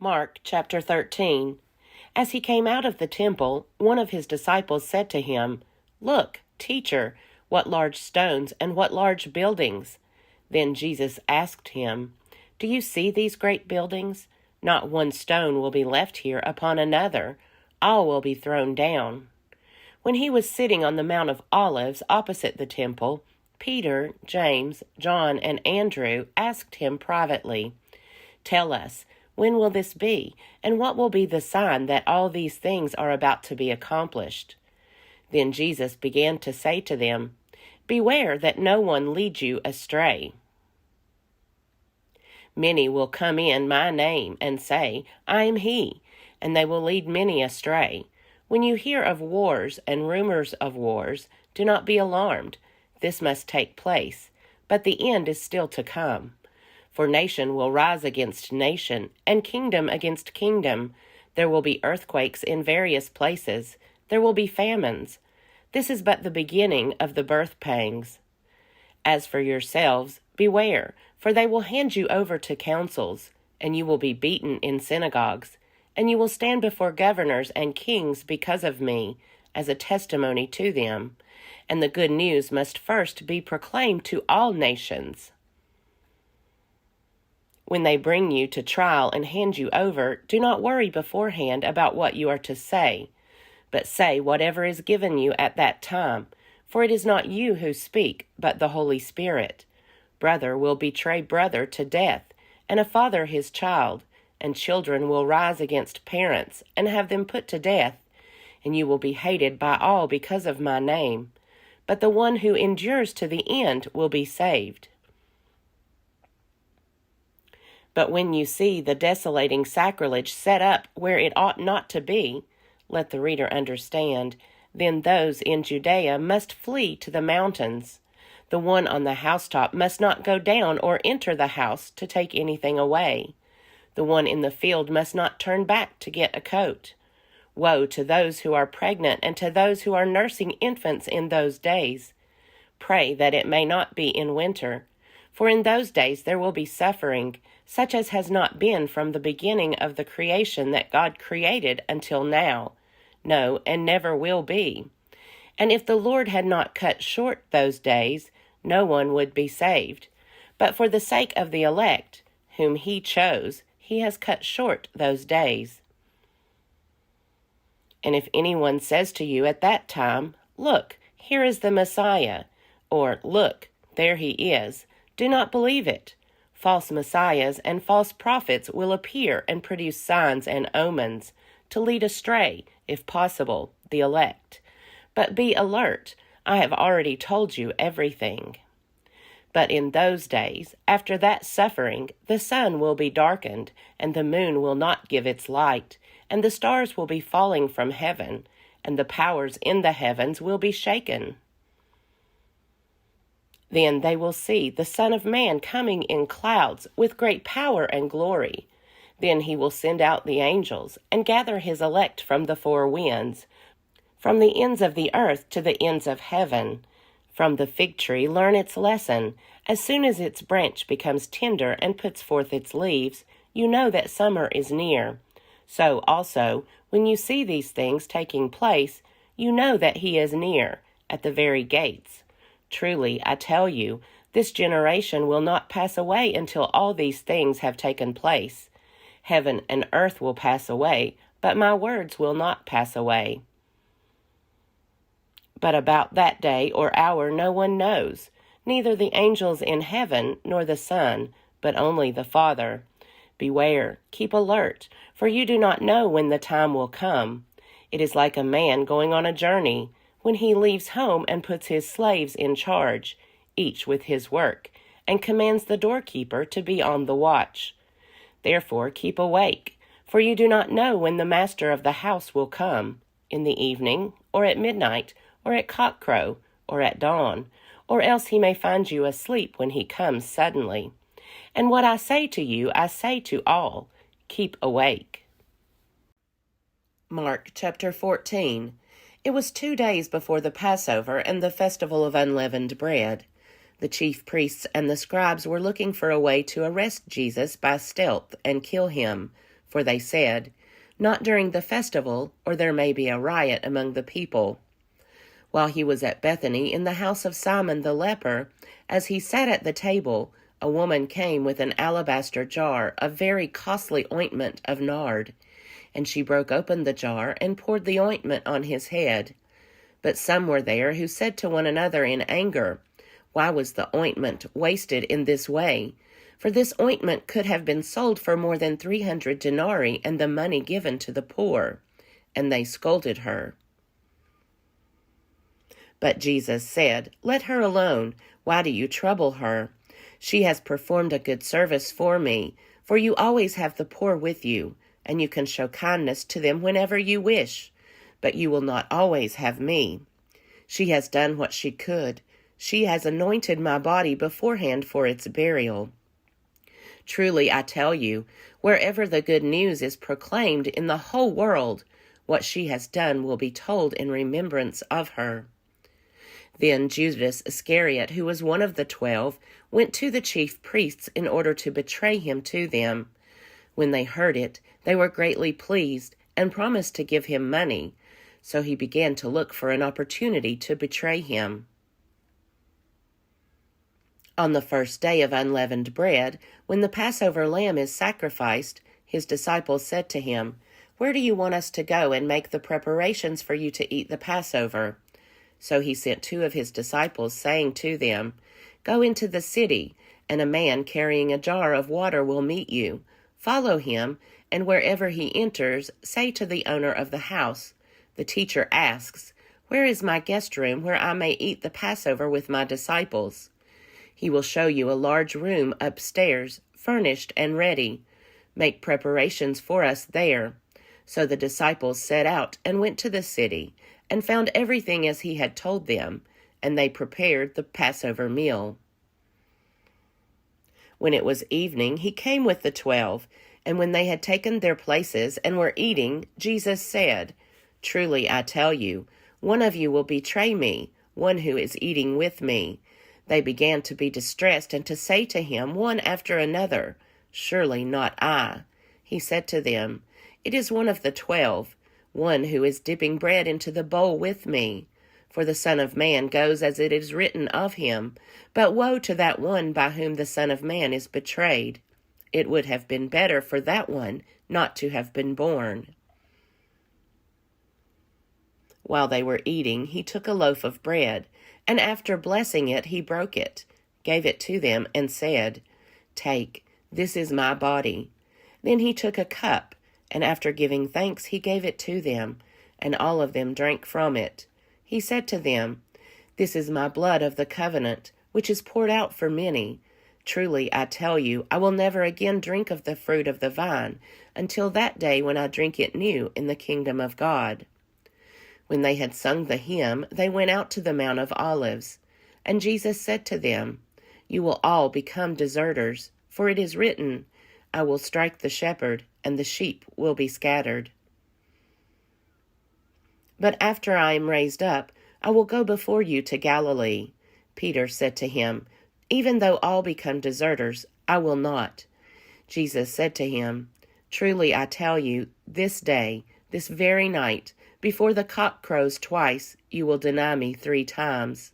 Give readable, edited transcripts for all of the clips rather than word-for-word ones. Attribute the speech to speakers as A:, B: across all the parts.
A: Mark chapter 13. As he came out of the temple, one of his disciples said to him, "Look, teacher, what large stones and what large buildings." Then Jesus asked him, "Do you see these great buildings? Not one stone will be left here upon another. All will be thrown down." When he was sitting on the Mount of Olives opposite the temple, Peter, James, John, and Andrew asked him privately, "Tell us, when will this be, and what will be the sign that all these things are about to be accomplished?" Then Jesus began to say to them, "Beware that no one leads you astray. Many will come in my name and say, 'I am he,' and they will lead many astray. When you hear of wars and rumors of wars, do not be alarmed. This must take place, but the end is still to come. For nation will rise against nation, and kingdom against kingdom. There will be earthquakes in various places. There will be famines. This is but the beginning of the birth pangs. As for yourselves, beware, for they will hand you over to councils, and you will be beaten in synagogues, and you will stand before governors and kings because of me, as a testimony to them. And the good news must first be proclaimed to all nations. When they bring you to trial and hand you over, do not worry beforehand about what you are to say, but say whatever is given you at that time, for it is not you who speak, but the Holy Spirit. Brother will betray brother to death, and a father his child, and children will rise against parents and have them put to death, and you will be hated by all because of my name. But the one who endures to the end will be saved. But when you see the desolating sacrilege set up where it ought not to be, let the reader understand, then those in Judea must flee to the mountains. The one on the housetop must not go down or enter the house to take anything away. The one in the field must not turn back to get a coat. Woe to those who are pregnant and to those who are nursing infants in those days. Pray that it may not be in winter, for in those days there will be suffering, such as has not been from the beginning of the creation that God created until now, no, and never will be. And if the Lord had not cut short those days, no one would be saved. But for the sake of the elect, whom he chose, he has cut short those days. And if anyone says to you at that time, 'Look, here is the Messiah,' or 'Look, there he is,' do not believe it. False messiahs and false prophets will appear and produce signs and omens, to lead astray, if possible, the elect. But be alert, I have already told you everything. But in those days, after that suffering, the sun will be darkened, and the moon will not give its light, and the stars will be falling from heaven, and the powers in the heavens will be shaken. Then they will see the Son of Man coming in clouds with great power and glory. Then he will send out the angels and gather his elect from the four winds, from the ends of the earth to the ends of heaven. From the fig tree learn its lesson. As soon as its branch becomes tender and puts forth its leaves, you know that summer is near. So also, when you see these things taking place, you know that he is near, at the very gates. Truly, I tell you, this generation will not pass away until all these things have taken place. Heaven and earth will pass away, but my words will not pass away. But about that day or hour no one knows, neither the angels in heaven nor the Son, but only the Father. Beware, keep alert, for you do not know when the time will come. It is like a man going on a journey, when he leaves home and puts his slaves in charge, each with his work, and commands the doorkeeper to be on the watch. Therefore keep awake, for you do not know when the master of the house will come, in the evening, or at midnight, or at cockcrow, or at dawn, or else he may find you asleep when he comes suddenly. And what I say to you, I say to all, keep awake." Mark chapter 14. It was 2 days before the Passover and the festival of unleavened bread. The chief priests and the scribes were looking for a way to arrest Jesus by stealth and kill him, For they said, "Not during the festival, or there may be a riot among the people." While he was at Bethany in the house of Simon the leper, as he sat at the table, a woman came with an alabaster jar of very costly ointment of nard, and she broke open the jar and poured the ointment on his head. But some were there who said to one another in anger, "Why was the ointment wasted in this way? For this ointment could have been sold for more than 300 denarii and the money given to the poor." And they scolded her. But Jesus said, "Let her alone. Why do you trouble her? She has performed a good service for me, for you always have the poor with you, and you can show kindness to them whenever you wish, but you will not always have me. She has done what she could. She has anointed my body beforehand for its burial. Truly, I tell you, wherever the good news is proclaimed in the whole world, what she has done will be told in remembrance of her." Then Judas Iscariot, who was one of the 12, went to the chief priests in order to betray him to them. When they heard it, they were greatly pleased and promised to give him money. So he began to look for an opportunity to betray him. On the first day of unleavened bread, when the Passover lamb is sacrificed, his disciples said to him, "Where do you want us to go and make the preparations for you to eat the Passover?" So he sent 2 of his disciples, saying to them, "Go into the city, and a man carrying a jar of water will meet you. Follow him, and wherever he enters, say to the owner of the house, 'The teacher asks, where is my guest room where I may eat the Passover with my disciples?' He will show you a large room upstairs, furnished and ready. Make preparations for us there." So the disciples set out and went to the city, and found everything as he had told them, and they prepared the Passover meal. When it was evening, he came with the 12, and when they had taken their places and were eating, Jesus said, "Truly I tell you, one of you will betray me, one who is eating with me." They began to be distressed and to say to him one after another, "Surely not I." He said to them, "It is one of the 12, one who is dipping bread into the bowl with me. For the Son of Man goes as it is written of him, but woe to that one by whom the Son of Man is betrayed. It would have been better for that one not to have been born." While they were eating, he took a loaf of bread, and after blessing it, he broke it, gave it to them, and said, "Take, this is my body." Then he took a cup, and after giving thanks, he gave it to them, and all of them drank from it. He said to them, "This is my blood of the covenant, which is poured out for many. Truly, I tell you, I will never again drink of the fruit of the vine until that day when I drink it new in the kingdom of God." When they had sung the hymn, they went out to the Mount of Olives. And Jesus said to them, "You will all become deserters, for it is written, 'I will strike the shepherd, and the sheep will be scattered.' But after I am raised up, I will go before you to Galilee." Peter said to him, "Even though all become deserters, I will not." Jesus said to him, "Truly I tell you, this day, this very night, before the cock crows twice, you will deny me 3 times.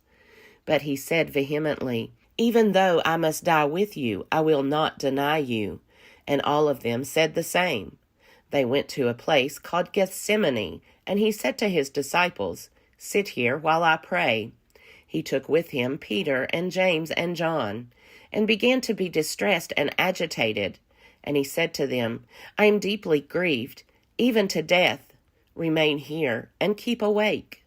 A: But he said vehemently, "Even though I must die with you, I will not deny you." And all of them said the same. They went to a place called Gethsemane, and he said to his disciples, "Sit here while I pray." He took with him Peter and James and John, and began to be distressed and agitated. And he said to them, "I am deeply grieved, even to death. Remain here and keep awake."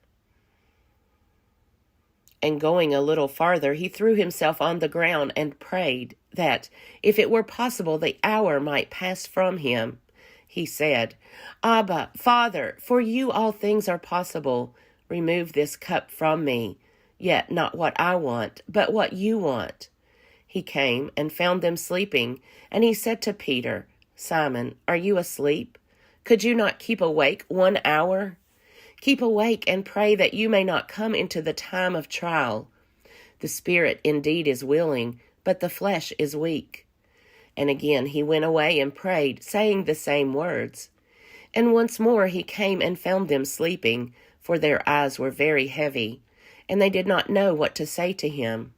A: And going a little farther, he threw himself on the ground and prayed that, if it were possible, the hour might pass from him. He said, "Abba, Father, for you all things are possible. Remove this cup from me. Yet not what I want, but what you want." He came and found them sleeping, and he said to Peter, "Simon, are you asleep? Could you not keep awake 1 hour? Keep awake and pray that you may not come into the time of trial. The spirit indeed is willing, but the flesh is weak." And again he went away and prayed, saying the same words. And once more he came and found them sleeping, for their eyes were very heavy, and they did not know what to say to him.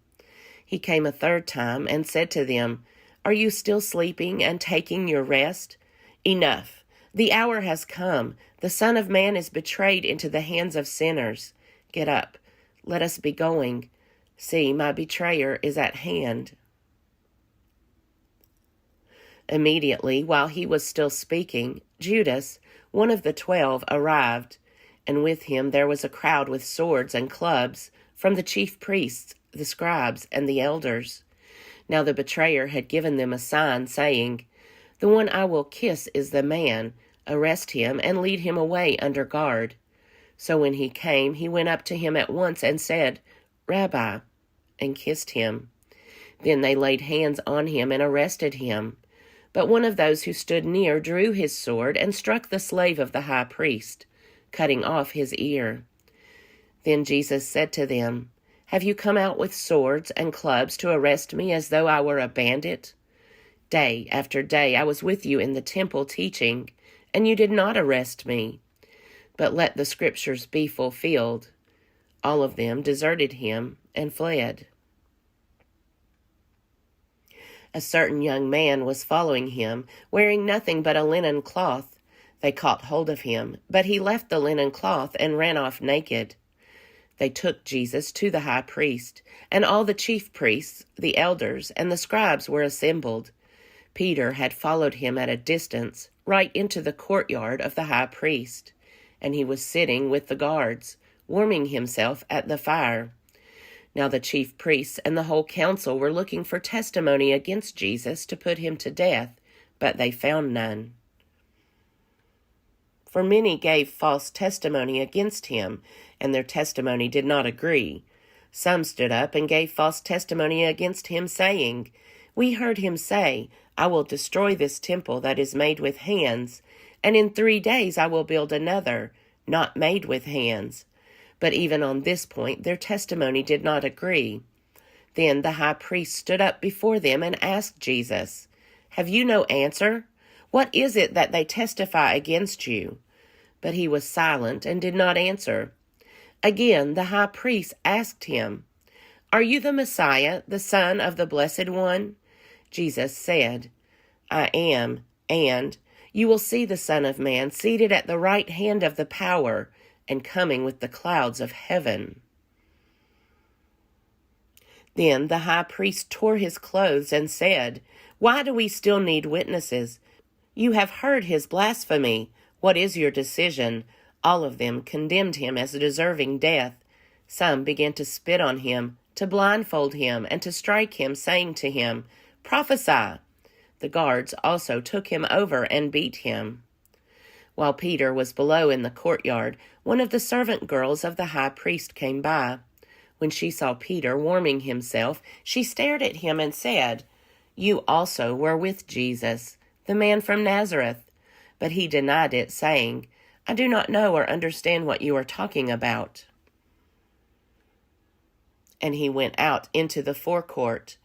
A: He came a third time and said to them, Are you still sleeping and taking your rest? Enough! The hour has come. The Son of Man is betrayed into the hands of sinners. Get up. Let us be going. See, my betrayer is at hand. Immediately, while he was still speaking, Judas, one of the 12, arrived, and with him there was a crowd with swords and clubs from the chief priests, the scribes, and the elders. Now the betrayer had given them a sign, saying, The one I will kiss is the man. Arrest him and lead him away under guard. So when he came, he went up to him at once and said, Rabbi, and kissed him. Then they laid hands on him and arrested him. But one of those who stood near drew his sword and struck the slave of the high priest, cutting off his ear. Then Jesus said to them, Have you come out with swords and clubs to arrest me as though I were a bandit? Day after day I was with you in the temple teaching, and you did not arrest me. But let the scriptures be fulfilled. All of them deserted him and fled. A certain young man was following him, wearing nothing but a linen cloth. They caught hold of him, but he left the linen cloth and ran off naked. They took Jesus to the high priest, and all the chief priests, the elders, and the scribes were assembled. Peter had followed him at a distance, right into the courtyard of the high priest, and he was sitting with the guards, warming himself at the fire. Now the chief priests and the whole council were looking for testimony against Jesus to put him to death, but they found none. For many gave false testimony against him, and their testimony did not agree. Some stood up and gave false testimony against him, saying, We heard him say, I will destroy this temple that is made with hands, and in 3 days I will build another, not made with hands. But even on this point their testimony did not agree. Then the high priest stood up before them and asked Jesus, Have you no answer? What is it that they testify against you? But he was silent and did not answer. Again the high priest asked him, Are you the Messiah, the Son of the Blessed One? Jesus said, I am, and you will see the Son of Man seated at the right hand of the power, and coming with the clouds of heaven. Then the high priest tore his clothes and said, Why do we still need witnesses? You have heard his blasphemy. What is your decision? All of them condemned him as deserving death. Some began to spit on him, to blindfold him, and to strike him, saying to him, Prophesy! The guards also took him over and beat him. While Peter was below in the courtyard, one of the servant girls of the high priest came by. When she saw Peter warming himself, she stared at him and said, You also were with Jesus, the man from Nazareth. But he denied it, saying, I do not know or understand what you are talking about. And he went out into the forecourt.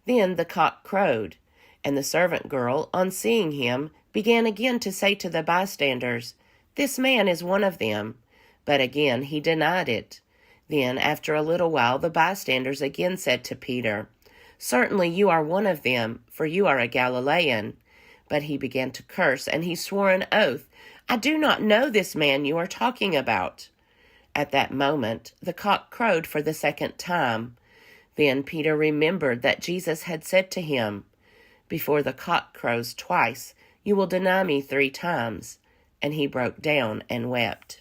A: Then the cock crowed, and the servant girl, on seeing him, began again to say to the bystanders, This man is one of them. But again he denied it. Then, after a little while, the bystanders again said to Peter, Certainly you are one of them, for you are a Galilean. But he began to curse, and he swore an oath, I do not know this man you are talking about. At that moment, the cock crowed for the second time. Then Peter remembered that Jesus had said to him, Before the cock crows twice, you will deny me 3 times. And he broke down and wept.